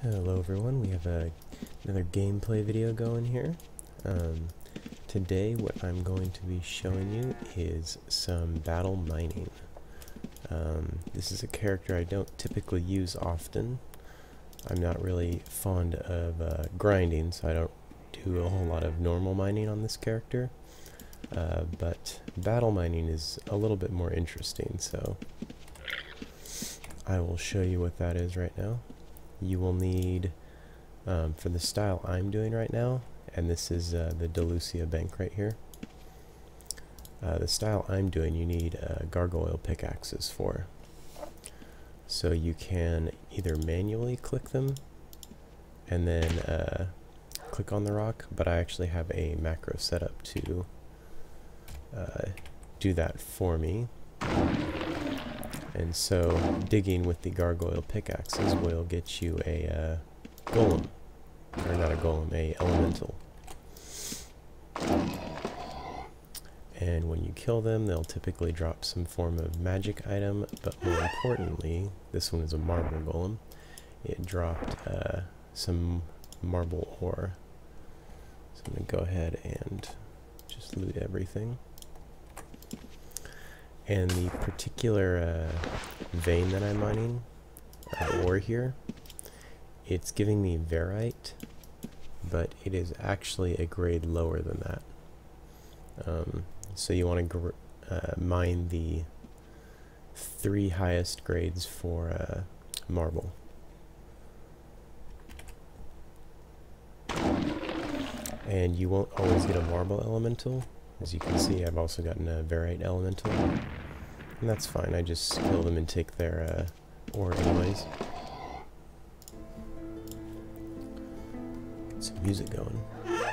Hello everyone, we have another gameplay video going here. Today what I'm going to be showing you is some battle mining. This is a character I don't typically use often. I'm not really fond of grinding, so I don't do a whole lot of normal mining on this character. But battle mining is a little bit more interesting, so I will show you what that is right now. You will need, for the style I'm doing right now, and this is the Delucia bank right here. The style I'm doing, you need gargoyle pickaxes for. So you can either manually click them and then click on the rock, but I actually have a macro set up to do that for me. And so digging with the gargoyle pickaxes will get you a golem, or not a golem, a elemental. And when you kill them, they'll typically drop some form of magic item, but more importantly, this one is a marble golem. It dropped some marble ore. So I'm going to go ahead and just loot everything. And the particular vein that I'm mining, ore here, it's giving me Verite, but it is actually a grade lower than that. So you want to mine the 3 highest grades for marble. And you won't always get a marble elemental. As you can see, I've also gotten a Verite elemental. And that's fine, I just kill them and take their ore anyways. Get some music going. And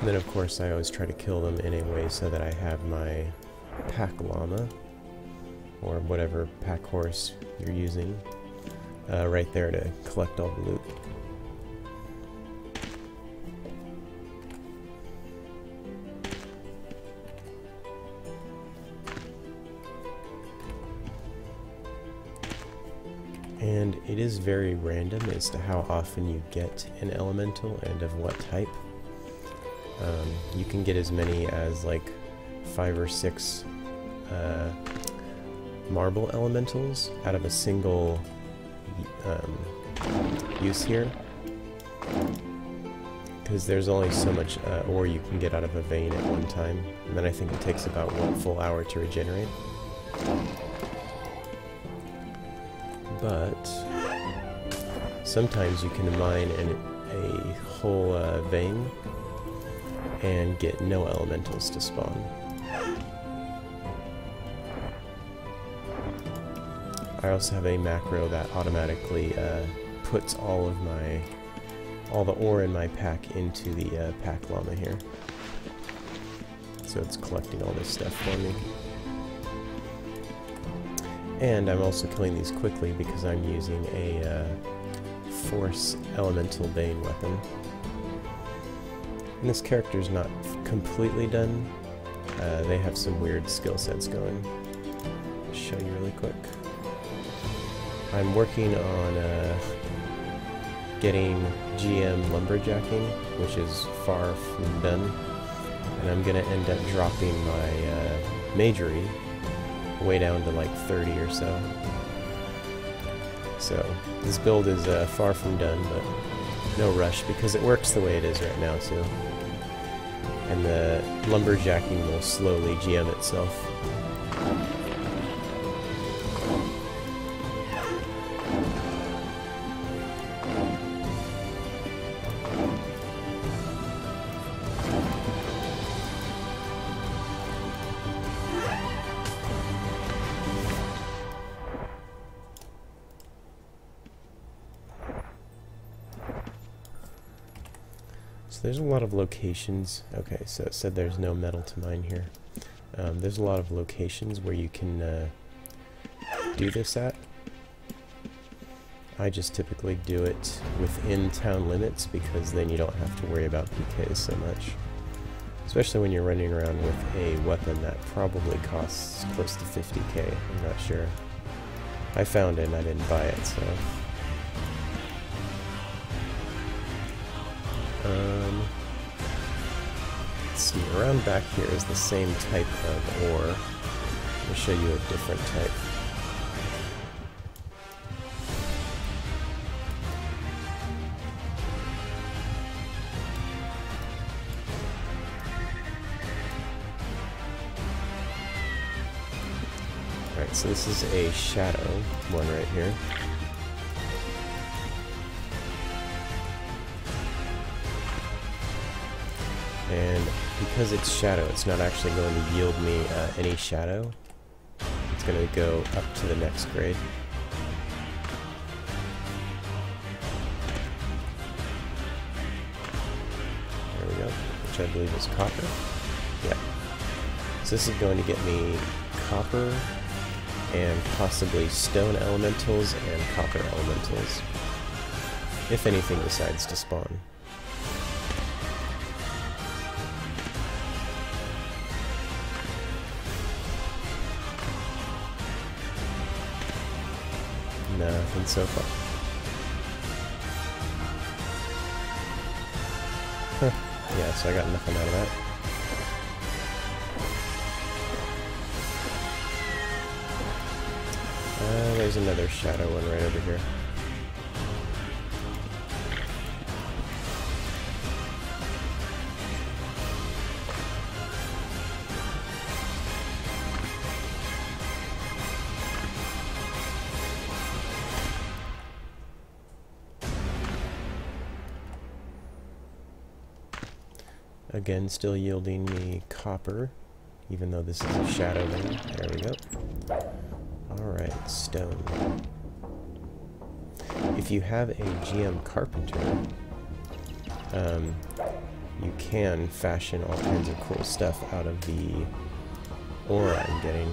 then of course I always try to kill them in a way so that I have my pack llama, or whatever pack horse you're using, right there to collect all the loot. And it is very random as to how often you get an elemental and of what type. You can get as many as like 5 or 6 marble elementals out of a single use here, because there's only so much ore you can get out of a vein at one time, and then I think it takes about 1 full hour to regenerate. But sometimes you can mine a whole vein and get no elementals to spawn. I also have a macro that automatically puts all the ore in my pack into the pack llama here. So it's collecting all this stuff for me. And I'm also killing these quickly because I'm using a Force Elemental Bane weapon. And this character's not completely done. They have some weird skill sets going. I'll show you really quick. I'm working on getting GM lumberjacking, which is far from done. And I'm going to end up dropping my majory way down to like 30 or so. So this build is far from done, but no rush because it works the way it is right now too. And the lumberjacking will slowly GM itself. So there's a lot of locations. Okay, so it said there's no metal to mine here. There's a lot of locations where you can do this at. I just typically do it within town limits because then you don't have to worry about PKs so much. Especially when you're running around with a weapon that probably costs close to 50k, I'm not sure. I found it and I didn't buy it, so Let's see, around back here is the same type of ore. I'll show you a different type. Alright, so this is a shadow one right here. And because it's shadow, it's not actually going to yield me any shadow. It's going to go up to the next grade. There we go, which I believe is copper. Yeah. So this is going to get me copper and possibly stone elementals and copper elementals, if anything decides to spawn. Nothing so far. Huh. Yeah, so I got nothing out of that. There's another shadow one right over here. Again, still yielding me copper, even though this is a shadow vein. There we go. Alright, stone. If you have a GM carpenter, you can fashion all kinds of cool stuff out of the ore I'm getting,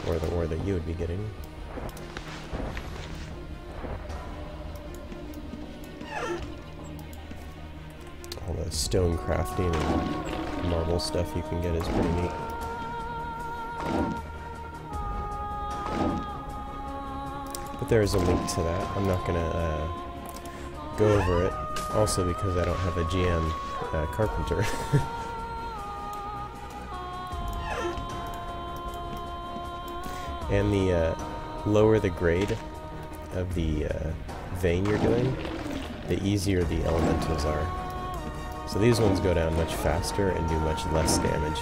or the ore that you would be getting. All the stone crafting and marble stuff you can get is pretty neat. But there's a link to that. I'm not gonna go over it, also because I don't have a GM carpenter. And the lower the grade of the vein you're doing, the easier the elementals are. So these ones go down much faster and do much less damage.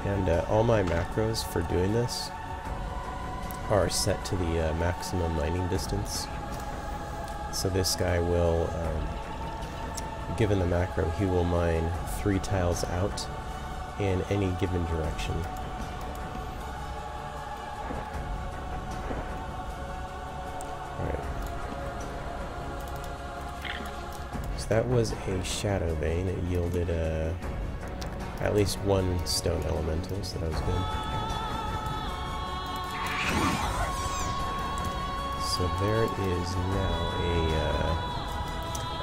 And all my macros for doing this are set to the maximum mining distance. So this guy will, given the macro, he will mine 3 tiles out in any given direction. Alright. So that was a shadow vein. It yielded at least 1 stone elemental, so that was good. So there is now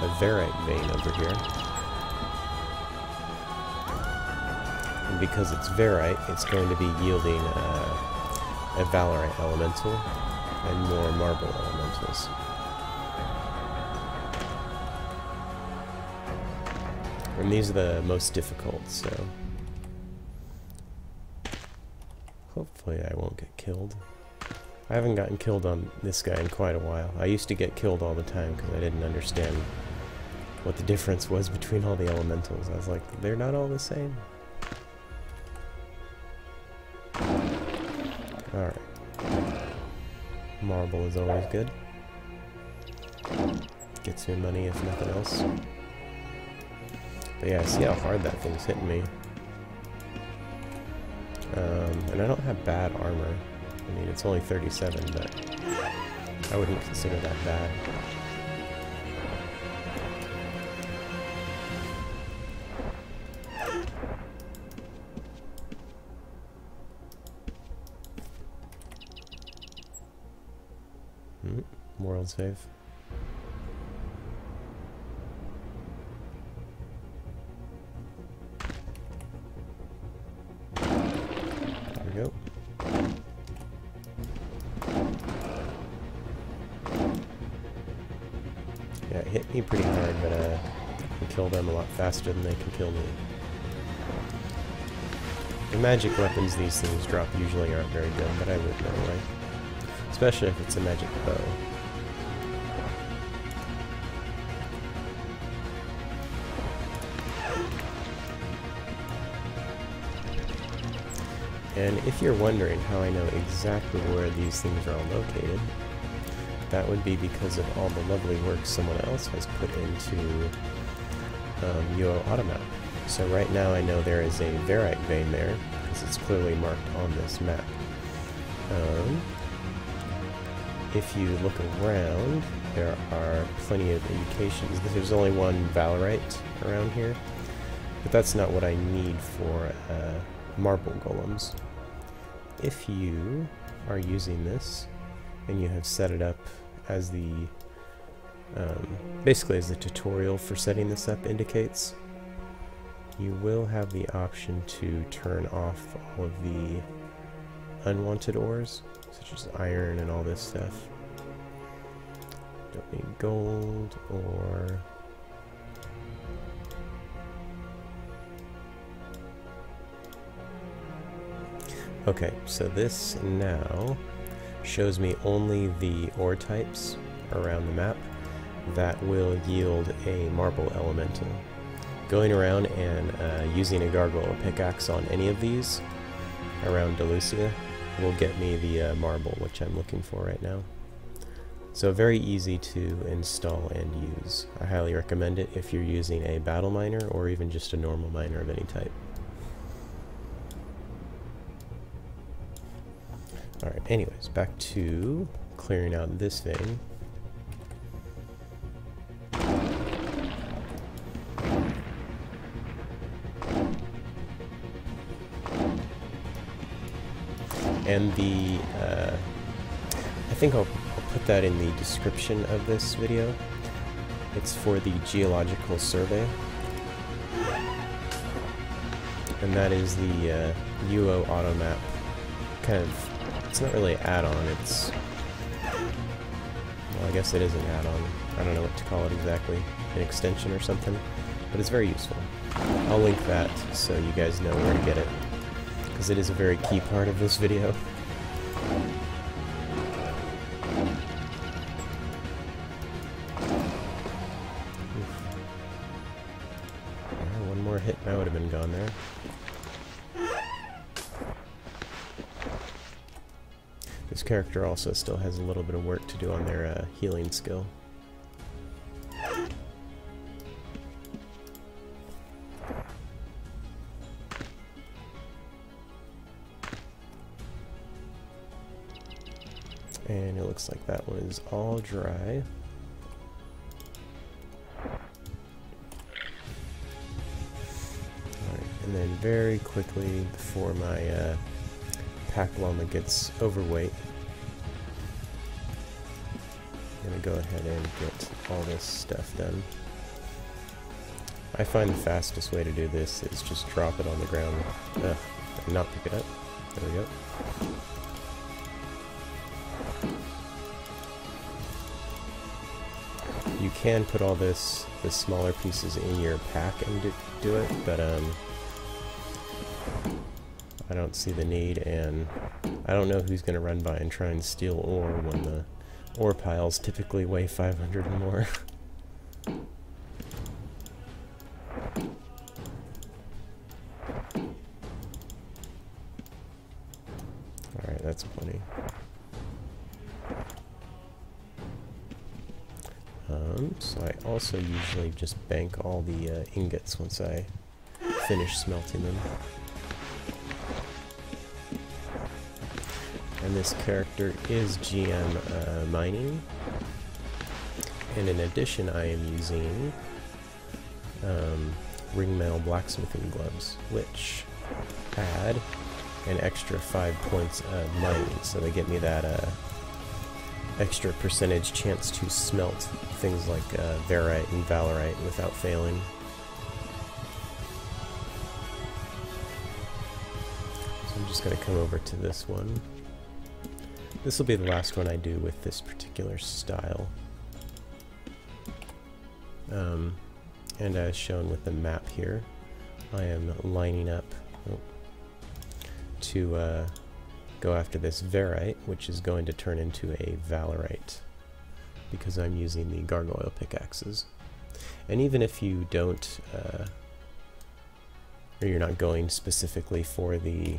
a Verite vein over here. And because it's Verite, it's going to be yielding a Valorite elemental and more marble elementals. And these are the most difficult, so hopefully I won't get killed. I haven't gotten killed on this guy in quite a while. I used to get killed all the time because I didn't understand what the difference was between all the elementals. I was like, they're not all the same. Alright. Marble is always good. Gets me money if nothing else. But yeah, see how hard that thing's hitting me. And I don't have bad armor. I mean, it's only 37, but I wouldn't consider that bad. world save. There we go. Yeah, it hit me pretty hard, but I can kill them a lot faster than they can kill me. The magic weapons these things drop usually aren't very good, but I would know, right? Especially if it's a magic bow. And if you're wondering how I know exactly where these things are all located, that would be because of all the lovely work someone else has put into UOAM. So right now I know there is a Verite vein there, because it's clearly marked on this map. If you look around, there are plenty of indications. There's only one Valerite around here, but that's not what I need for marble golems. If you are using this, and you have set it up as the, basically as the tutorial for setting this up indicates, you will have the option to turn off all of the unwanted ores, such as iron and all this stuff. Don't need gold or... Okay, so this now shows me only the ore types around the map that will yield a marble elemental. Going around and using a gargoyle pickaxe on any of these around Delucia will get me the marble, which I'm looking for right now. So very easy to install and use. I highly recommend it if you're using a battle miner or even just a normal miner of any type. Alright, anyways, back to clearing out this vein. And the, I think I'll put that in the description of this video. It's for the geological survey. And that is the UOAM kind of, it's not really an add-on, it's, well, I guess it is an add-on. I don't know what to call it exactly, an extension or something, but it's very useful. I'll link that so you guys know where to get it, because it is a very key part of this video. One more hit and I would have been gone there. This character also still has a little bit of work to do on their healing skill. And it looks like that one is all dry. Alright, and then very quickly, before my pack llama gets overweight, I'm going to go ahead and get all this stuff done. I find the fastest way to do this is just drop it on the ground, and not pick it up. There we go. You can put all the smaller pieces in your pack and do it, but I don't see the need, and I don't know who's going to run by and try and steal ore when the ore piles typically weigh 500 or more. Alright, that's plenty. So I also usually just bank all the ingots once I finish smelting them. And this character is GM mining. And in addition, I am using ringmail blacksmithing gloves, which add an extra 5 points of mining. So they get me that extra percentage chance to smelt things like Verite and Valerite without failing. So I'm just going to come over to this one. This will be the last one I do with this particular style. And as shown with the map here, I am lining up to go after this Verite, which is going to turn into a Valerite, because I'm using the gargoyle pickaxes. And even if you don't, or you're not going specifically for the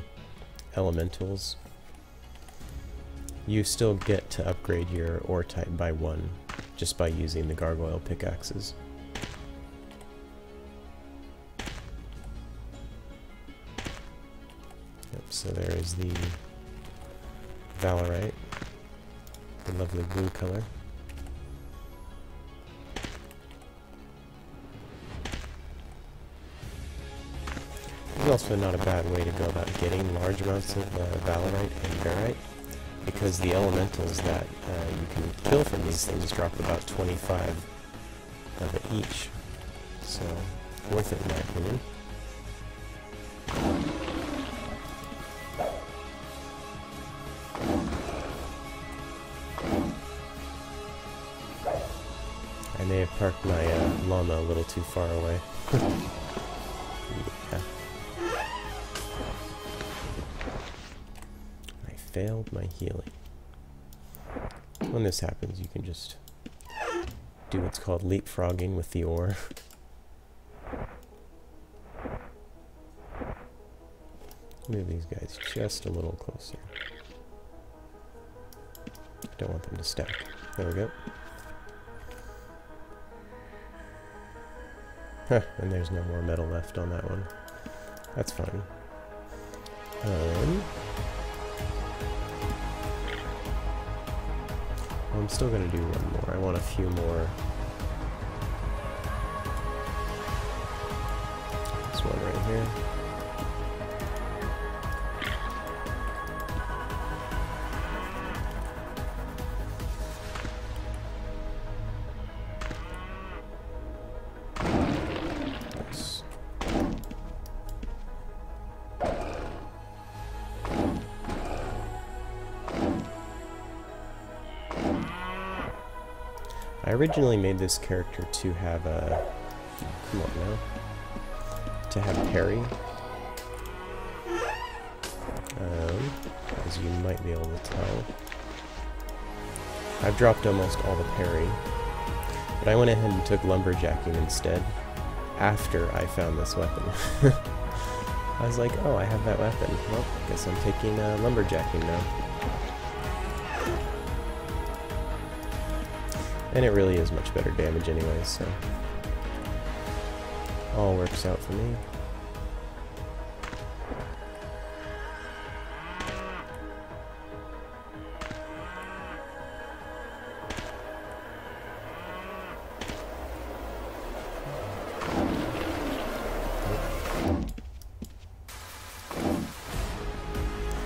elementals, you still get to upgrade your ore type by 1 just by using the gargoyle pickaxes. Yep, so there is the Valerite, the lovely blue color. It's also not a bad way to go about getting large amounts of Valerite and Verite, because the elementals that you can kill from these things drop about 25 of it each. So, worth it in my opinion. I may have parked my llama a little too far away. Yeah. I failed my healing. When this happens, you can just do what's called leapfrogging with the ore. Move these guys just a little closer. I don't want them to stack. There we go. Huh, and there's no more metal left on that one. That's fine. I'm still gonna do one more. I want a few more. This one right here. I originally made this character to have a... Come on now. To have parry. As you might be able to tell. I've dropped almost all the parry. But I went ahead and took lumberjacking instead. After I found this weapon. I was like, oh, I have that weapon. Well, I guess I'm taking lumberjacking now. And it really is much better damage anyway, so all works out for me.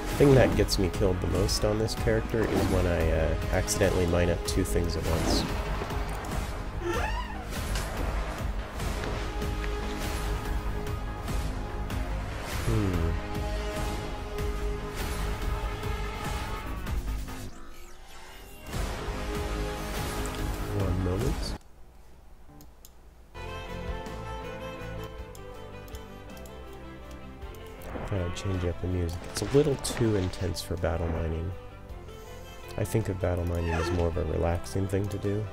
The thing that gets me killed the most on this character is when I accidentally mine up 2 things at once. One moment. I'd change up the music. It's a little too intense for battle mining. I think of battle mining as more of a relaxing thing to do,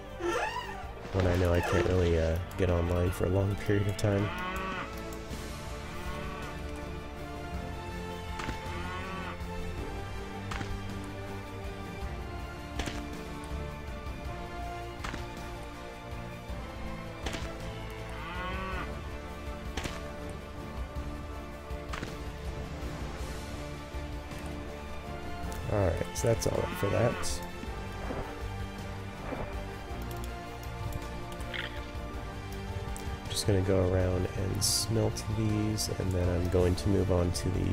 when I know I can't really get online for a long period of time. Alright, so that's all up for that. Just going to go around and smelt these, and then I'm going to move on to the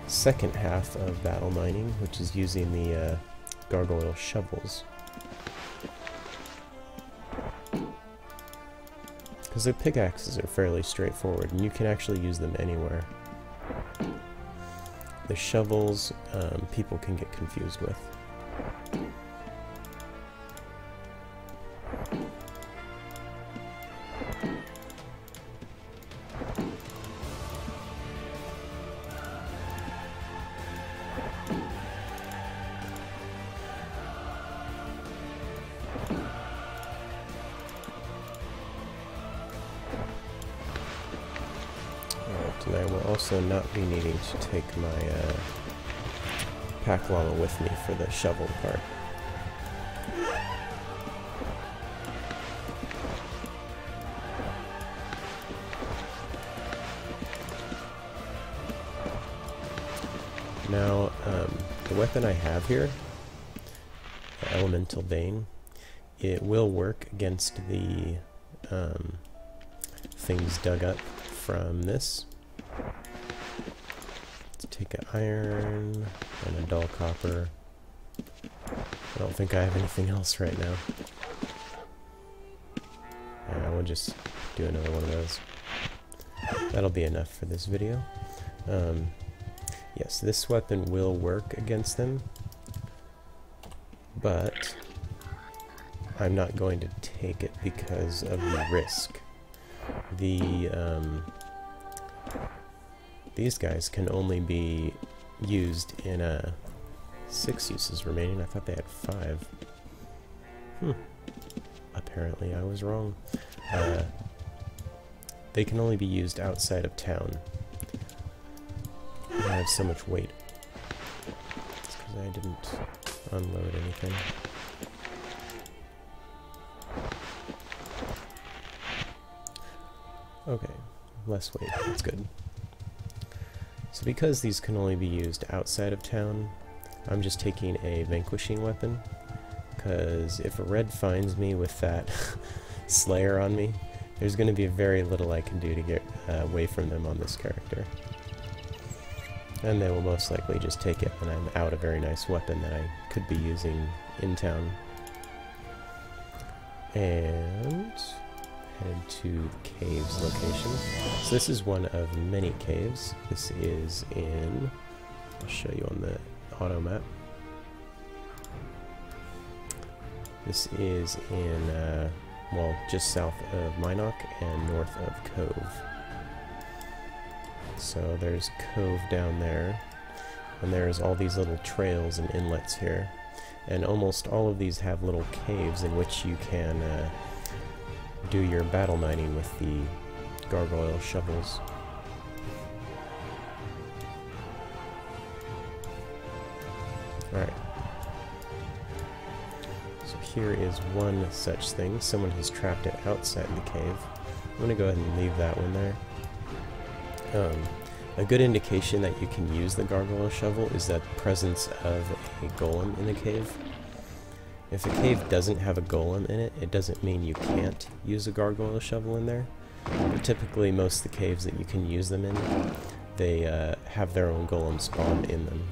second half of battle mining, which is using the gargoyle shovels. Because the pickaxes are fairly straightforward, and you can actually use them anywhere. The shovels, people can get confused with. And I will also not be needing to take my pack llama with me for the shovel part. Now, the weapon I have here, the Elemental Vein, it will work against the things dug up from this. Let's take an iron and a dull copper. I don't think I have anything else right now. Yeah, we'll just do another one of those. That'll be enough for this video. Yes, this weapon will work against them, but I'm not going to take it because of the risk. These guys can only be used in 6 uses remaining. I thought they had 5. Apparently I was wrong. They can only be used outside of town. I have so much weight. It's because I didn't unload anything. Okay, less weight, that's good. So because these can only be used outside of town, I'm just taking a vanquishing weapon, because if a red finds me with that Slayer on me, there's going to be very little I can do to get away from them on this character. And they will most likely just take it when I'm out a very nice weapon that I could be using in town. And head to the caves location. So this is one of many caves. This is in, I'll show you on the auto map. This is in, well, just south of Minok and north of Cove. So there's Cove down there, and there's all these little trails and inlets here. And almost all of these have little caves in which you can do your battle mining with the gargoyle shovels. Alright. So here is one such thing. Someone has trapped it outside the cave. I'm going to go ahead and leave that one there. A good indication that you can use the gargoyle shovel is that the presence of a golem in a cave. If a cave doesn't have a golem in it, it doesn't mean you can't use a gargoyle shovel in there. But typically most of the caves that you can use them in, they have their own golem spawn in them.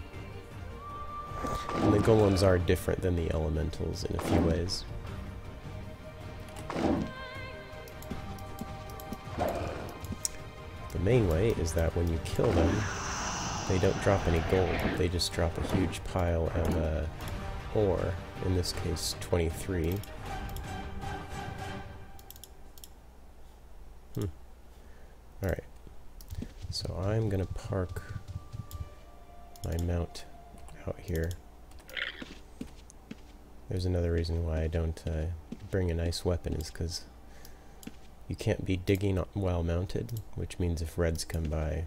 And the golems are different than the elementals in a few ways. The main way is that when you kill them, they don't drop any gold, they just drop a huge pile of ore, in this case 23. Alright, so I'm gonna park my mount out here. There's another reason why I don't bring a nice weapon, is because you can't be digging while mounted, which means if reds come by,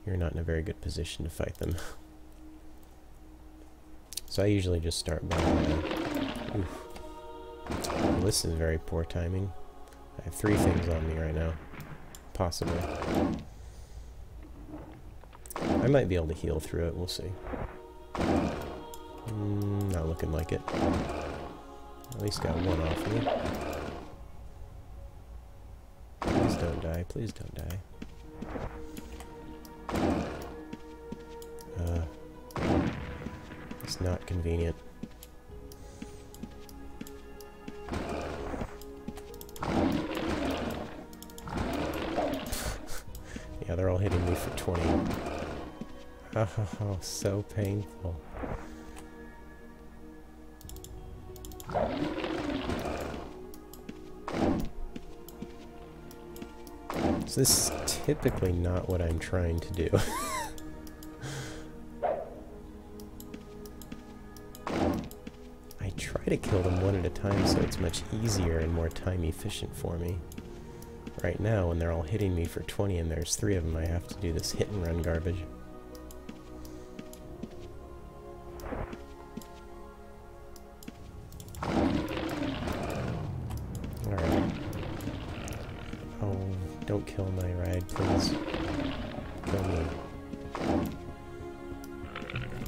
you're not in a very good position to fight them. So I usually just start by... Well, this is very poor timing. I have 3 things on me right now. Possibly. I might be able to heal through it, we'll see. Not looking like it. At least got 1 off me. Please don't die, please don't die. It's not convenient. Yeah, they're all hitting me for 20. Oh, so painful. So this is typically not what I'm trying to do. I try to kill them one at a time so it's much easier and more time efficient for me. Right now, when they're all hitting me for 20 and there's 3 of them, I have to do this hit and run garbage. Alright. Oh, don't kill my ride, please. Kill me.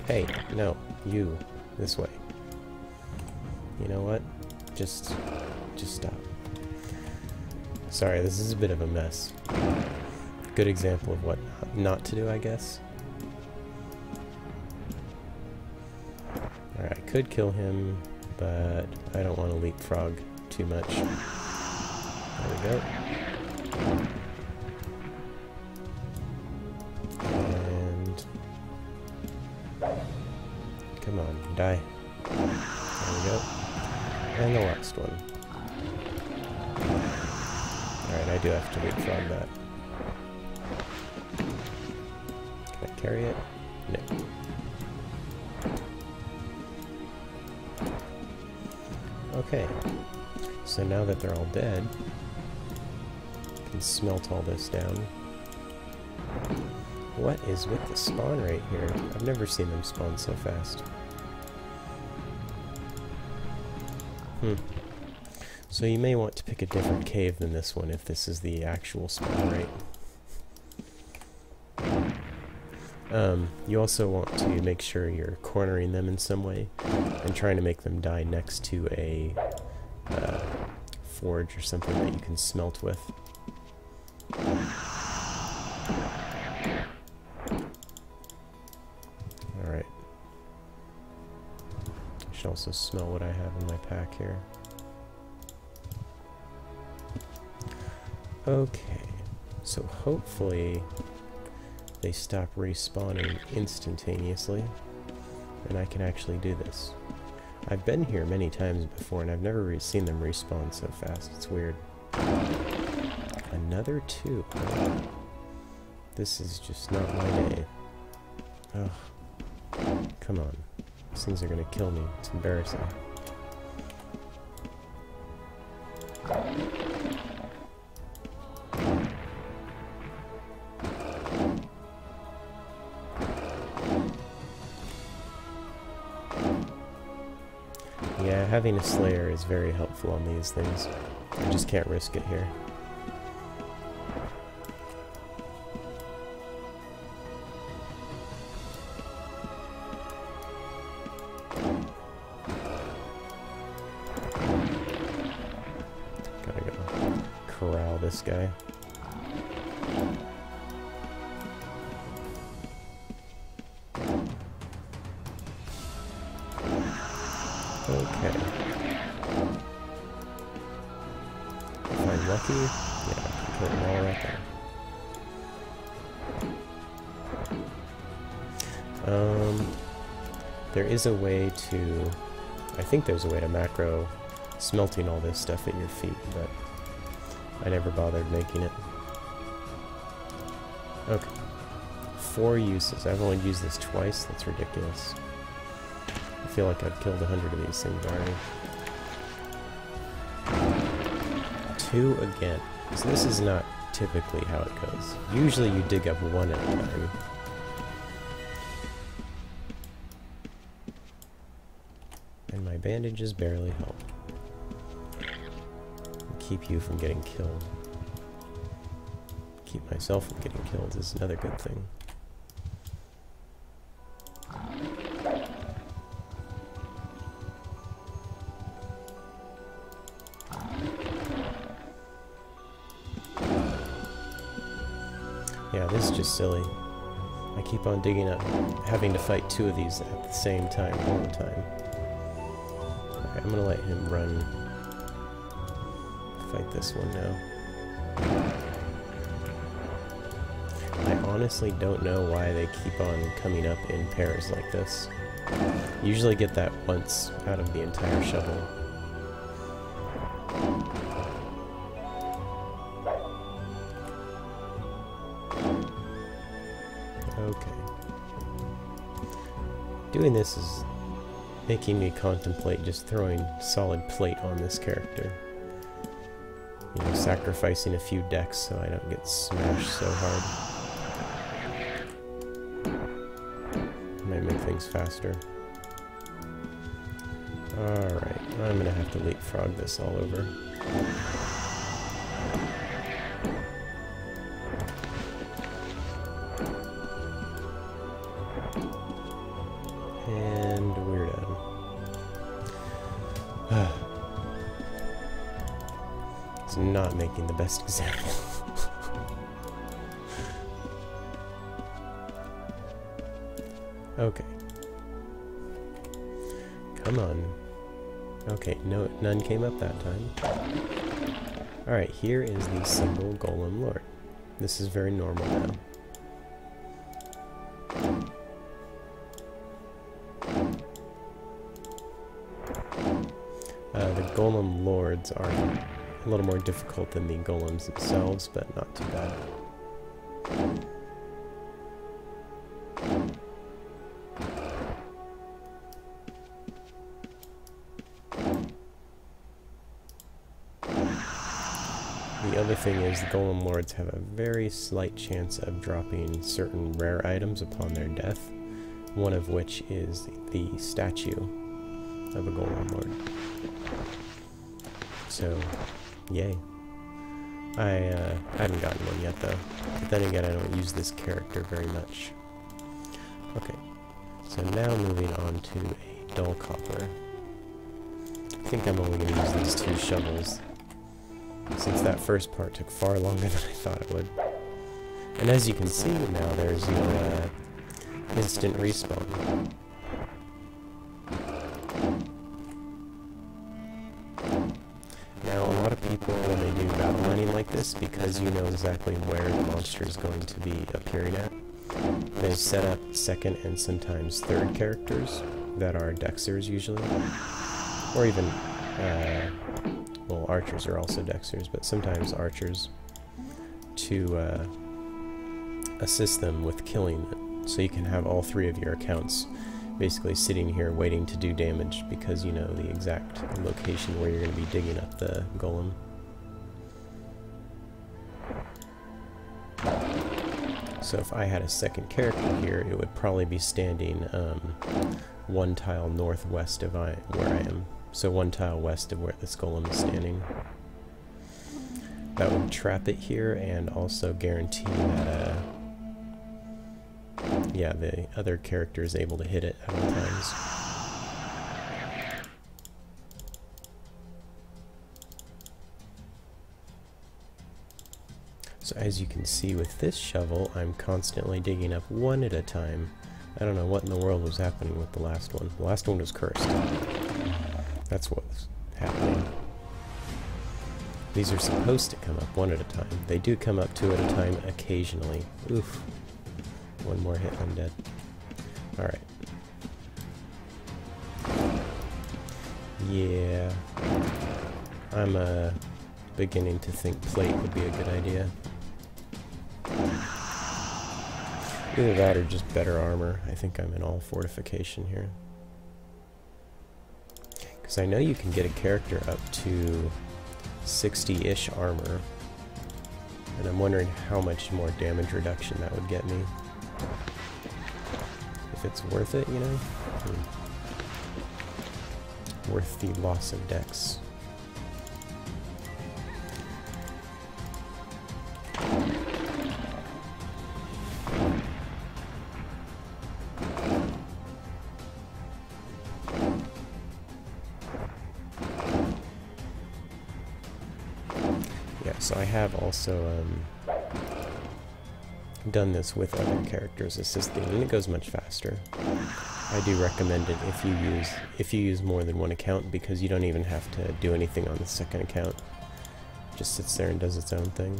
Hey, no, you. This way. You know what? Just stop. Sorry, this is a bit of a mess. Good example of what not to do, I guess. Alright, I could kill him, but I don't want to leapfrog too much. There we go. And... come on, die. There we go. And the last one. Alright, I do have to leapfrog that. Can I carry it? No. Okay. So now that they're all dead, I can smelt all this down. What is with the spawn rate here? I've never seen them spawn so fast. So you may want to pick a different cave than this one if this is the actual spawn rate. You also want to make sure you're cornering them in some way and trying to make them die next to a forge or something that you can smelt with. Alright. I should also smell what I have in my pack here. Okay, so hopefully they stop respawning instantaneously, and I can actually do this. I've been here many times before, and I've never seen them respawn so fast. It's weird. Another 2. This is just not my day. Ugh. Come on. These things are gonna kill me. It's embarrassing. Yeah, having a Slayer is very helpful on these things. I just can't risk it here. Gotta go corral this guy. Okay. If I'm lucky, yeah, I can kill them all right there. There is a way to... I think there's a way to macro smelting all this stuff at your feet, but I never bothered making it. Okay. 4 uses. I've only used this twice. That's ridiculous. I feel like I've killed 100 of these things already. 2 again. So this is not typically how it goes. Usually you dig up 1 at a time. And my bandages barely help. Keep you from getting killed. Keep myself from getting killed is another good thing. Yeah, this is just silly. I keep on digging up, having to fight 2 of these at the same time, all the time. Alright, I'm gonna let him run. Fight this one now. honestly don't know why they keep on coming up in pairs like this. You usually get that once out of the entire shovel. Okay. Doing this is making me contemplate just throwing solid plate on this character. You know, sacrificing a few decks so I don't get smashed so hard. Might make things faster. Alright, I'm gonna have to leapfrog this all over. And we're done. It's not making the best example. Okay. Come on. Okay, no, none came up that time. Alright, here is the single Golem Lord. This is very normal now. The Golem Lords are a little more difficult than the Golems themselves, but not too bad. The other thing is the Golem Lords have a very slight chance of dropping certain rare items upon their death, one of which is the statue of a Golem Lord. So, yay. I haven't gotten one yet though, but then again I don't use this character very much. Okay, so now moving on to a dull copper. I think I'm only going to use these 2 shovels, since that first part took far longer than I thought it would. And as you can see now, there's no instant respawn. Now a lot of people, when they do battle mining like this, because you know exactly where the monster is going to be appearing at, they set up second and sometimes third characters that are Dexers usually, or even well, archers are also Dexers, but sometimes archers, to assist them with killing it. So you can have all 3 of your accounts basically sitting here waiting to do damage because you know the exact location where you're going to be digging up the golem. So if I had a second character here, it would probably be standing 1 tile northwest of where I am. So 1 tile west of where this golem is standing. That would trap it here and also guarantee that yeah, the other character is able to hit it at all times. So as you can see with this shovel, I'm constantly digging up 1 at a time. I don't know what in the world was happening with the last one. The last one was cursed. That's what's happening. These are supposed to come up 1 at a time. They do come up 2 at a time occasionally. Oof. 1 more hit, I'm dead. Alright. Yeah. I'm beginning to think plate would be a good idea. Either that or just better armor. I think I'm in all fortification here. Because I know you can get a character up to 60-ish armor. And I'm wondering how much more damage reduction that would get me. If it's worth it, you know? Worth the loss of dex. Yeah, so I have also done this with other characters assisting, and it goes much faster. I do recommend it if you use more than 1 account, because you don't even have to do anything on the second account. It just sits there and does its own thing.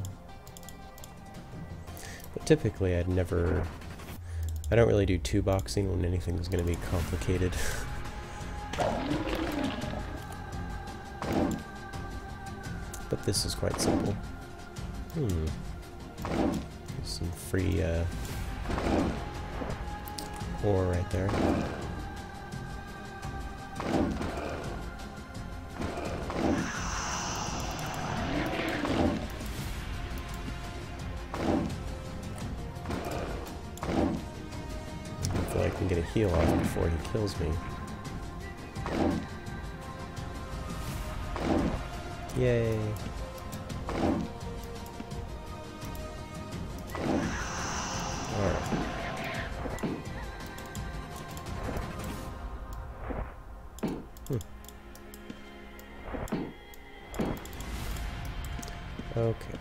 But typically I don't really do two boxing when anything's going to be complicated. But this is quite simple. There's some free ore right there. Hopefully I can get a heal off before he kills me. Yay! Alright. Okay.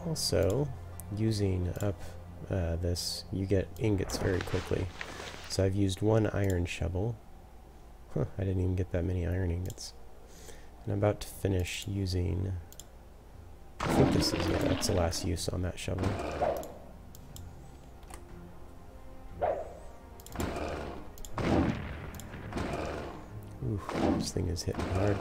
Also, using up this, you get ingots very quickly. So I've used one iron shovel. I didn't even get that many iron ingots. And I'm about to finish using, I think this is, yeah, that's the last use on that shovel. Oof, this thing is hitting hard.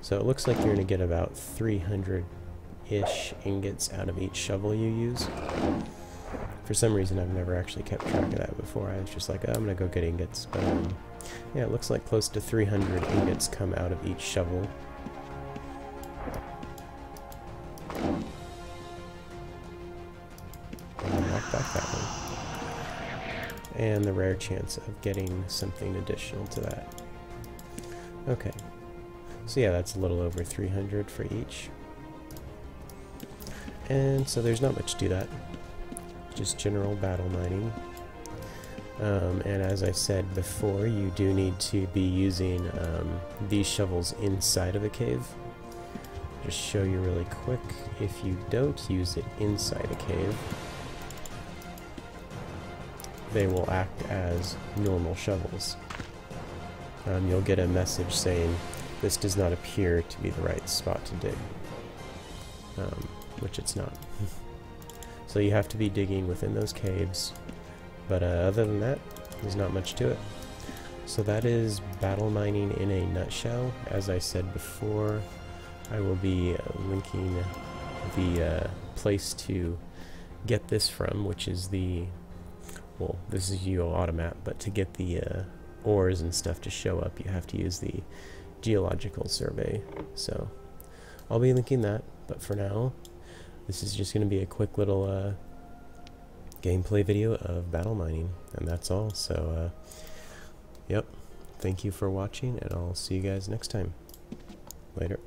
So it looks like you're going to get about 300-ish ingots out of each shovel you use. For some reason I've never actually kept track of that before. I was just like, oh, I'm going to go get ingots. But yeah, it looks like close to 300 ingots come out of each shovel. Knock back that one. And the rare chance of getting something additional to that. Okay. So yeah, that's a little over 300 for each. And so there's not much to that. Just general battle mining. And as I said before, you do need to be using these shovels inside of a cave. Just show you really quick. If you don't use it inside a cave, they will act as normal shovels. You'll get a message saying, this does not appear to be the right spot to dig. Which it's not. So you have to be digging within those caves. But other than that, there's not much to it. So that is battle mining in a nutshell. As I said before, I will be linking the place to get this from, which is the, well, this is UOAM, but to get the ores and stuff to show up, you have to use the geological survey. So I'll be linking that, but for now, this is just going to be a quick little gameplay video of battle mining, and that's all. So yep, thank you for watching, and I'll see you guys next time. Later.